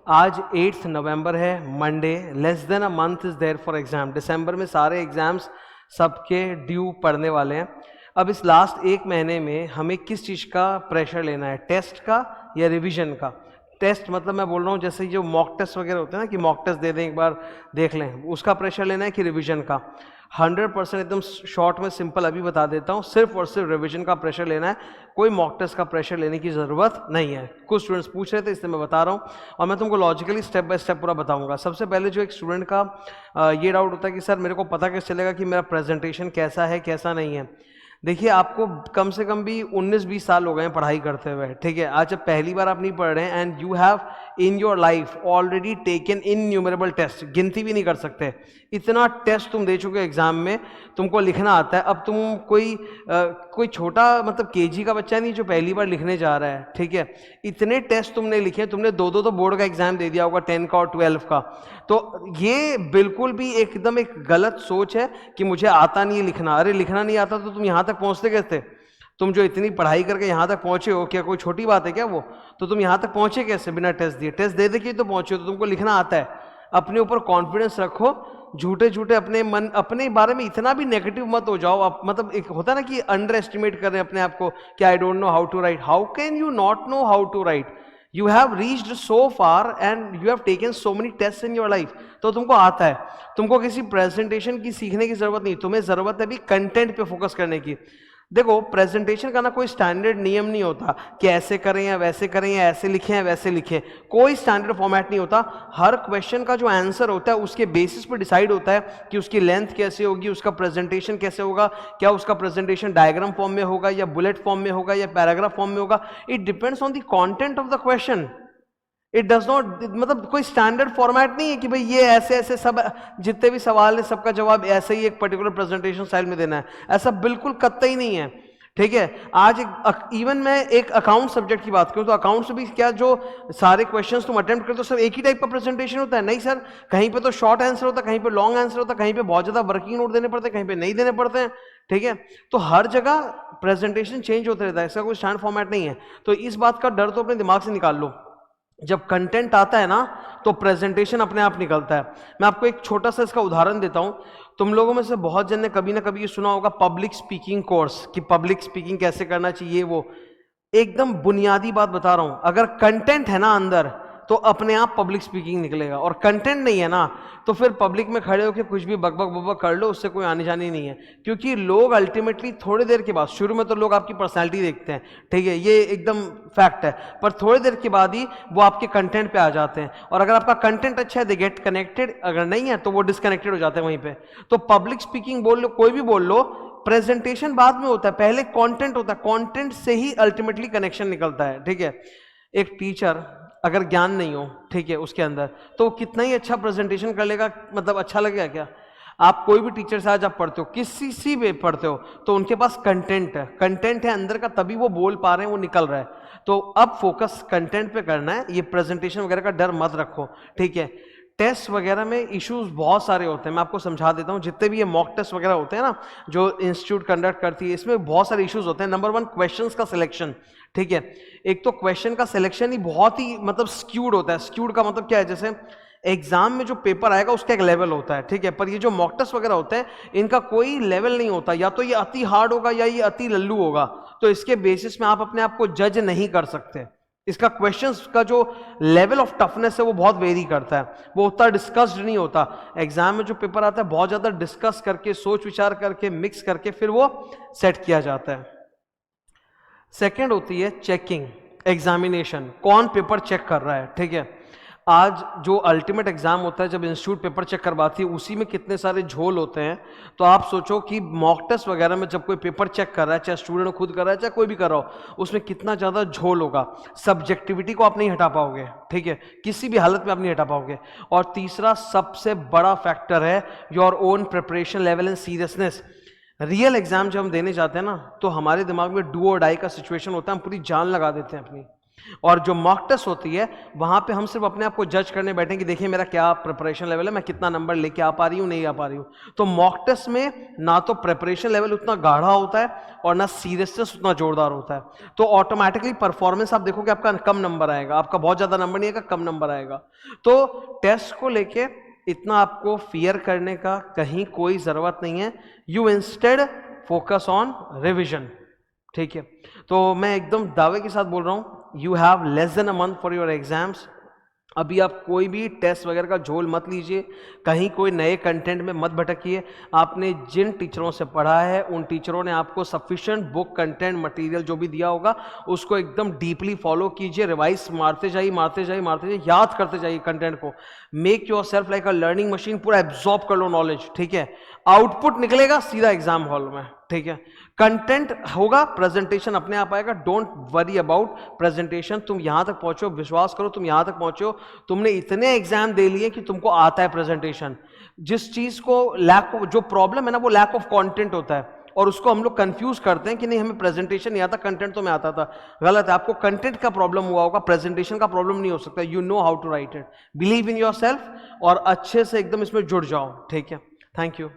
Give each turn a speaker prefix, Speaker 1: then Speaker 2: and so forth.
Speaker 1: आज 8 नवंबर है, Monday, less than a month is there for exam. दिसंबर में सारे एग्जाम्स सबके ड्यू पड़ने वाले हैं। अब इस लास्ट एक महीने में हमें किस चीज़ का प्रेशर लेना है, टेस्ट का या रिवीजन का? टेस्ट मतलब मैं बोल रहा हूँ जैसे जो मॉक टेस्ट वगैरह होते हैं ना कि मॉक टेस्ट दे दें एक बार देख लें, उसका प्रेशर लेना है कि रिवीजन का? 100% एकदम शॉर्ट में सिंपल अभी बता देता हूँ, सिर्फ और सिर्फ रिवीजन का प्रेशर लेना है, कोई मॉक टेस्ट का प्रेशर लेने की ज़रूरत नहीं है। कुछ स्टूडेंट्स पूछ रहे थे इसलिए मैं बता रहा हूँ और मैं तुमको लॉजिकली स्टेप बाय स्टेप पूरा बताऊंगा। सबसे पहले जो एक स्टूडेंट का ये डाउट होता है कि सर मेरे को पता कैसे चलेगा कि मेरा प्रेजेंटेशन कैसा है कैसा नहीं है। देखिए आपको कम से कम भी 19-20 साल हो गए हैं पढ़ाई करते हुए, ठीक है। आज जब पहली बार आप नहीं पढ़ रहे हैं and you have in your life already taken innumerable test, गिनती भी नहीं कर सकते, इतना टेस्ट तुम दे चुके एग्जाम में, तुमको लिखना आता है। अब तुम कोई छोटा मतलब केजी का बच्चा नहीं जो पहली बार लिखने जा रहा है, ठीक है। इतने टेस्ट तुमने लिखे, तुमने दो तो बोर्ड का एग्जाम दे दिया होगा, 10 का और 12 का। तो ये बिल्कुल भी एकदम एक गलत सोच है कि मुझे आता नहीं है लिखना। अरे लिखना नहीं आता तो तुम यहां तक पहुंचते कैसे? तुम जो इतनी पढ़ाई करके यहां तक पहुंचे हो, क्या कोई छोटी बात है क्या वो? तो तुम यहां तक पहुंचे कैसे बिना टेस्ट दिए? टेस्ट दे के तो पहुंचे हो, तो तुमको लिखना आता है। अपने ऊपर कॉन्फिडेंस रखो, झूठे अपने बारे में इतना भी नेगेटिव मत हो जाओ। आप मतलब एक होता है ना कि अंडर एस्टिमेट कर रहे हैं अपने आप को कि I don't know how to write. How can you not know how to write? You have reached so far and you have taken so many test in your life, तो तुमको आता है। तुमको किसी प्रेजेंटेशन की सीखने की जरूरत नहीं, तुम्हें जरूरत है भी कंटेंट पे फोकस करने की। देखो प्रेजेंटेशन का ना कोई स्टैंडर्ड नियम नहीं होता कि ऐसे करें या वैसे करें या ऐसे लिखें या वैसे लिखें, कोई स्टैंडर्ड फॉर्मेट नहीं होता। हर क्वेश्चन का जो आंसर होता है उसके बेसिस पर डिसाइड होता है कि उसकी लेंथ कैसे होगी, उसका प्रेजेंटेशन कैसे होगा, क्या उसका प्रेजेंटेशन डायग्राम फॉर्म में होगा या बुलेट फॉर्म में होगा या पैराग्राफ फॉर्म में होगा। It depends on the content of the question. It does not, मतलब कोई स्टैंडर्ड फॉर्मेट नहीं है कि भाई ये ऐसे ऐसे सब जितने भी सवाल है सबका जवाब ऐसे ही एक पर्टिकुलर प्रेजेंटेशन स्टाइल में देना है, ऐसा बिल्कुल कतई नहीं है, ठीक है। आज इवन मैं एक अकाउंट सब्जेक्ट की बात करूं तो अकाउंट से भी क्या जो सारे क्वेश्चंस तुम अटेम्प्ट करते हो सब एक ही टाइप का प्रेजेंटेशन होता है? नहीं सर, कहीं पे तो शॉर्ट आंसर होता है, कहीं पे लॉन्ग आंसर होता है, कहीं पे बहुत ज्यादा वर्किंग नोट देने पड़ते हैं, कहीं पे नहीं देने पड़ते हैं, ठीक है। तो हर जगह प्रेजेंटेशन चेंज होते रहता है, इसका कोई स्टैंडर्ड फॉर्मेट नहीं है। तो इस बात का डर तो अपने दिमाग से निकाल लो। जब कंटेंट आता है ना तो प्रेजेंटेशन अपने आप निकलता है। मैं आपको एक छोटा सा इसका उदाहरण देता हूं। तुम लोगों में से बहुत जन ने कभी ना कभी ये सुना होगा पब्लिक स्पीकिंग कोर्स, कि पब्लिक स्पीकिंग कैसे करना चाहिए। वो एकदम बुनियादी बात बता रहा हूं, अगर कंटेंट है ना अंदर तो अपने आप पब्लिक स्पीकिंग निकलेगा, और कंटेंट नहीं है ना तो फिर पब्लिक में खड़े होकर कुछ भी बकबक बकबक कर लो, उससे कोई आने जानी नहीं है। क्योंकि लोग अल्टीमेटली थोड़ी देर के बाद, शुरू में तो लोग आपकी पर्सनैलिटी देखते हैं, ठीक है, ये एकदम फैक्ट है, पर थोड़ी देर के बाद ही वो आपके कंटेंट पे आ जाते हैं। और अगर आपका कंटेंट अच्छा है दे गेट कनेक्टेड, अगर नहीं है तो वो डिसकनेक्टेड हो जाते हैं वहीं पे। तो पब्लिक स्पीकिंग बोल लो, कोई भी बोल लो, प्रेजेंटेशन बाद में होता है, पहले कंटेंट होता है, कंटेंट से ही अल्टीमेटली कनेक्शन निकलता है, ठीक है। एक टीचर अगर ज्ञान नहीं हो, ठीक है, उसके अंदर, तो कितना ही अच्छा प्रेजेंटेशन कर लेगा, मतलब अच्छा लगेगा क्या? आप कोई भी टीचर से आज आप पढ़ते हो, किसी भी पढ़ते हो, तो उनके पास कंटेंट है अंदर का, तभी वो बोल पा रहे हैं, वो निकल रहा है। तो अब फोकस कंटेंट पे करना है, ये प्रेजेंटेशन वगैरह का डर मत रखो, ठीक है। टेस्ट वगैरह में इश्यूज बहुत सारे होते हैं, मैं आपको समझा देता हूं। जितने भी ये मॉक टेस्ट वगैरह होते हैं ना जो इंस्टीट्यूट कंडक्ट करती है, इसमें बहुत सारे इश्यूज होते हैं। नंबर 1 क्वेश्चंस का सिलेक्शन, ठीक है। एक तो क्वेश्चन का सिलेक्शन ही बहुत ही मतलब स्क्यूड होता है। स्क्यूड का मतलब क्या है, जैसे एग्जाम में जो पेपर आएगा उसका एक लेवल होता है, ठीक है, पर ये जो मॉक टेस्ट वगैरह होते हैं इनका कोई लेवल नहीं होता, या तो ये अति हार्ड होगा या ये अति लल्लू होगा। तो इसके बेसिस में आप अपने आप को जज नहीं कर सकते। इसका क्वेश्चंस का जो लेवल ऑफ टफनेस है वो बहुत वेरी करता है, वो उतना डिस्कस्ड नहीं होता। एग्जाम में जो पेपर आता है बहुत ज्यादा डिस्कस करके, सोच विचार करके, मिक्स करके फिर वो सेट किया जाता है। सेकंड होती है चेकिंग, एग्जामिनेशन, कौन पेपर चेक कर रहा है, ठीक है। आज जो अल्टीमेट एग्जाम होता है, जब इंस्टीट्यूट पेपर चेक करवाती है, उसी में कितने सारे झोल होते हैं। तो आप सोचो कि मॉक टेस्ट वगैरह में जब कोई पेपर चेक कर रहा है, चाहे स्टूडेंट खुद कर रहा है चाहे कोई भी कर रहा हो, उसमें कितना ज़्यादा झोल होगा। सब्जेक्टिविटी को आप नहीं हटा पाओगे, ठीक है, किसी भी हालत में आप नहीं हटा पाओगे। और तीसरा सबसे बड़ा फैक्टर है your own preparation level and seriousness. Real exam जब हम देने जाते हैं ना तो हमारे दिमाग में डू और डाई का सिचुएशन होता है, हम पूरी जान लगा देते हैं अपनी, और जो मॉक टेस्ट होती है वहां पे हम सिर्फ अपने आप को जज करने बैठे कि देखिए मेरा क्या प्रिपरेशन लेवल है, मैं कितना नंबर लेके आ पा रही हूँ, नहीं आ पा रही हूँ। तो मॉक टेस्ट में ना तो प्रिपरेशन लेवल उतना गाढ़ा होता है और ना सीरियसनेस उतना जोरदार होता है, तो ऑटोमेटिकली परफॉर्मेंस आप देखोगे आपका कम नंबर आएगा, आपका बहुत ज्यादा नंबर नहीं आएगा, कम नंबर आएगा। तो टेस्ट को लेके इतना आपको फियर करने का कहीं कोई जरूरत नहीं है। You instead focus on revision, ठीक है। तो मैं एकदम दावे के साथ बोल रहा हूं, you have less than a month for your exams. अभी आप कोई भी टेस्ट वगैरह का झोल मत लीजिए, कहीं कोई नए कंटेंट में मत भटकिए। आपने जिन टीचरों से पढ़ा है उन टीचरों ने आपको सफिशिएंट बुक कंटेंट मटेरियल जो भी दिया होगा उसको एकदम डीपली फॉलो कीजिए, रिवाइज मारते जाइए मारते जाइए मारते जाइए, याद करते जाइए कंटेंट को। Make your self like a learning machine, पूरा एब्जॉर्ब कर लो नॉलेज, ठीक है। आउटपुट निकलेगा सीधा एग्जाम हॉल में, ठीक है। कंटेंट होगा, प्रेजेंटेशन अपने आप आएगा। Don't worry about presentation. तुम यहां तक पहुंचो, विश्वास करो तुम यहां तक पहुंचो, तुमने इतने एग्जाम दे लिए कि तुमको आता है प्रेजेंटेशन। जिस चीज को जो प्रॉब्लम है ना वो लैक ऑफ कंटेंट होता है, और उसको हम लोग कंफ्यूज करते हैं कि नहीं हमें प्रेजेंटेशन नहीं आता, कंटेंट तो मैं आता था। गलत है, आपको कंटेंट का प्रॉब्लम हुआ होगा, प्रेजेंटेशन का प्रॉब्लम नहीं हो सकता। You know how to write it, believe in your self और अच्छे से एकदम इसमें जुड़ जाओ, ठीक है। Thank you.